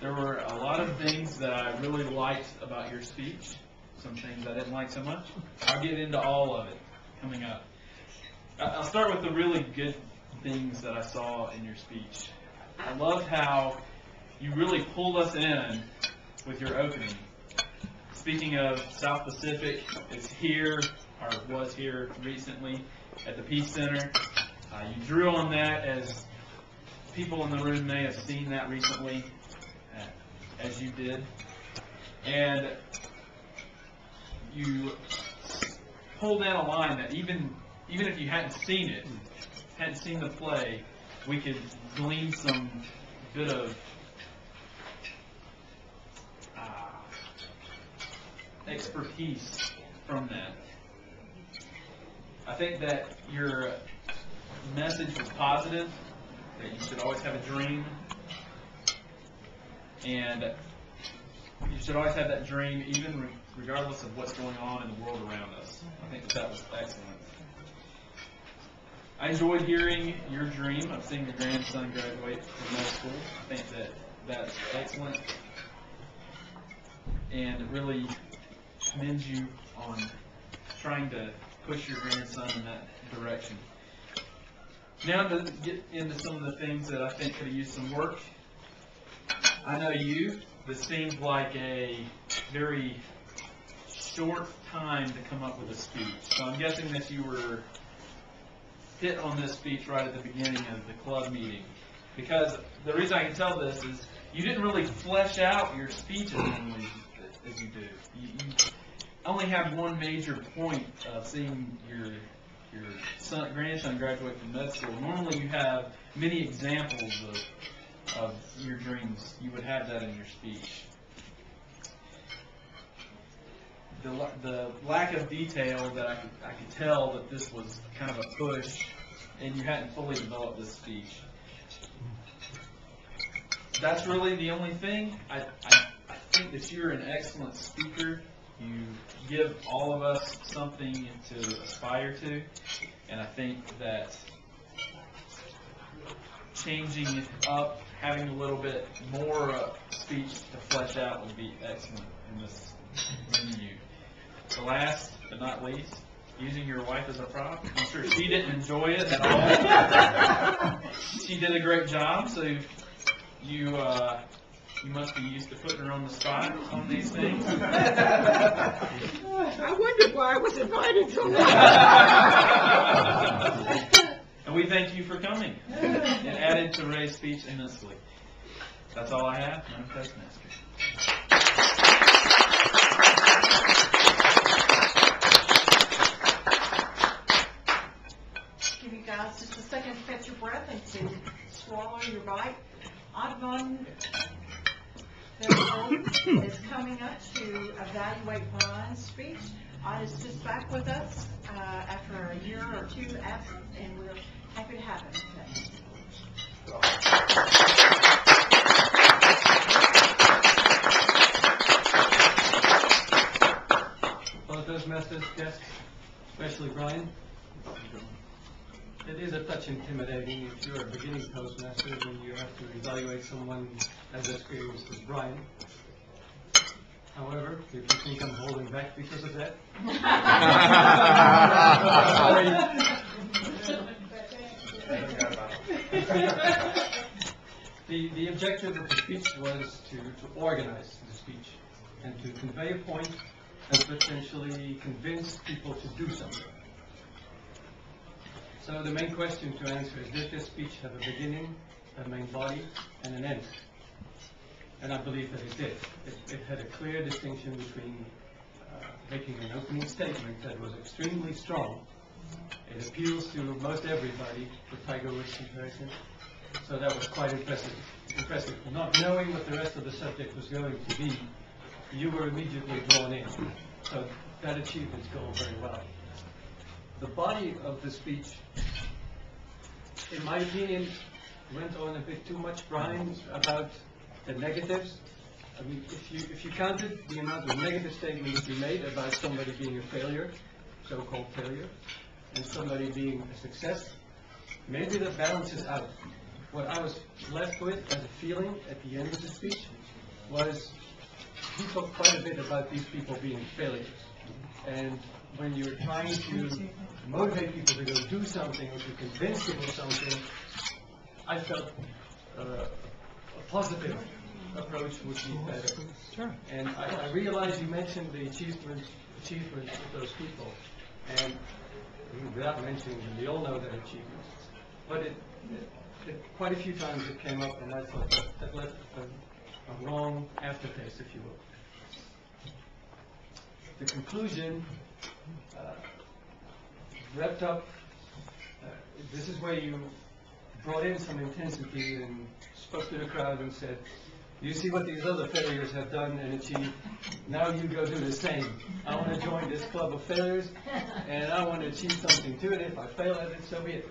There were a lot of things that I really liked about your speech, some things I didn't like so much. I'll get into all of it coming up. I'll start with the really good things that I saw in your speech. I loved how you really pulled us in with your opening. Speaking of South Pacific, it's here, or was here recently at the Peace Center. You drew on that, as people in the room may have seen that recently, as you did. And you pulled in a line that even if you hadn't seen it, hadn't seen the play, we could glean some bit of expertise from that. I think that your message was positive, that you should always have a dream, and you should always have that dream even regardless of what's going on in the world around us. I think that was excellent. I enjoyed hearing your dream of seeing your grandson graduate from middle school. I think that that's excellent, and it really commends you on trying to push your grandson in that direction. Now to get into some of the things that I think could have used some work. I know you. This seemed like a very short time to come up with a speech. So I'm guessing that you were hit on this speech right at the beginning of the club meeting. Because the reason I can tell this is you didn't really flesh out your speech as you do. You only have one major point of seeing your grandson graduate from med school. Normally you have many examples of your dreams. You would have that in your speech. The lack of detail that I could tell that this was kind of a push, and you hadn't fully developed this speech. That's really the only thing. I think that you're an excellent speaker. You give all of us something to aspire to, and I think that changing it up, having a little bit more speech to flesh out would be excellent in this menu. So last but not least, using your wife as a prop. I'm sure she didn't enjoy it at all. She did a great job, so you must be used to putting her on the spot on these things. I wondered why I was invited so long. And we thank you for coming. It added to Ray's speech immensely. That's all I have. I'm Postmaster. Give you guys just a second to catch your breath and to swallow your bite. Adnan is coming up to evaluate Brian's speech. Odd is just back with us after a year or two absent, and we're happy to have him today. Fellow Toastmasters, guests, especially Brian. It is a touch intimidating if you're a beginning Toastmaster and you have to evaluate someone as experienced as Brian. However, if you think I'm holding back because of that, the objective of the speech was to organize the speech and to convey a point and potentially convince people to do something. So the main question to answer is, did this speech have a beginning, a main body, and an end? And I believe that it did. It had a clear distinction between making an opening statement that was extremely strong. It appeals to most everybody, the Tiger Woods comparison. So that was quite impressive. Not knowing what the rest of the subject was going to be, you were immediately drawn in. So that achieved its goal very well. The body of the speech, in my opinion, went on a bit too much, Brian, about the negatives. I mean, if you counted the amount of negative statements you made about somebody being a failure, so-called failure, and somebody being a success, maybe that balances out. what I was left with as a feeling at the end of the speech was he talked quite a bit about these people being failures. And when you're trying to motivate people to go do something or to convince people of something, I felt a positive approach would be better. Sure. And I realize you mentioned the achievements of those people, and without mentioning them, we all know their achievements. But quite a few times it came up, and I thought that left a wrong aftertaste, if you will. The conclusion wrapped up, this is where you brought in some intensity and spoke to the crowd and said, you see what these other failures have done and achieved, now you go do the same. I want to join this club of failures, and I want to achieve something to it. If I fail at it, so be it.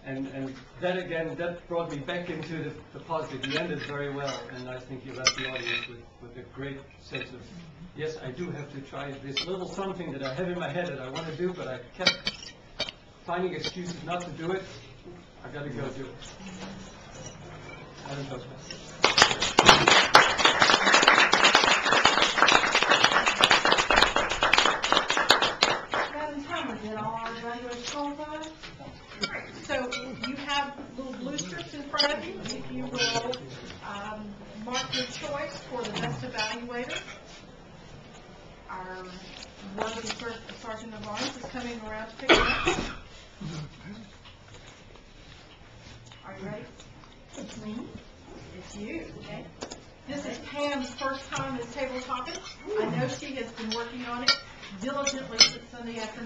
And that again, that brought me back into the positive. You ended very well, and I think you left the audience with a great sense of, yes, I do have to try this little something that I have in my head that I want to do, but I kept finding excuses not to do it. I got to go do it. Madam Postmaster. Madam Thomas, did all our graduates qualify? So you have little blue strips in front of you. If you will mark your choice for the best evaluator. Our worthy Sergeant of Arms is coming around to pick it up. Are you ready? It's me. It's you, okay? This is Pam's first time as table topic. I know she has been working on it diligently since Sunday afternoon.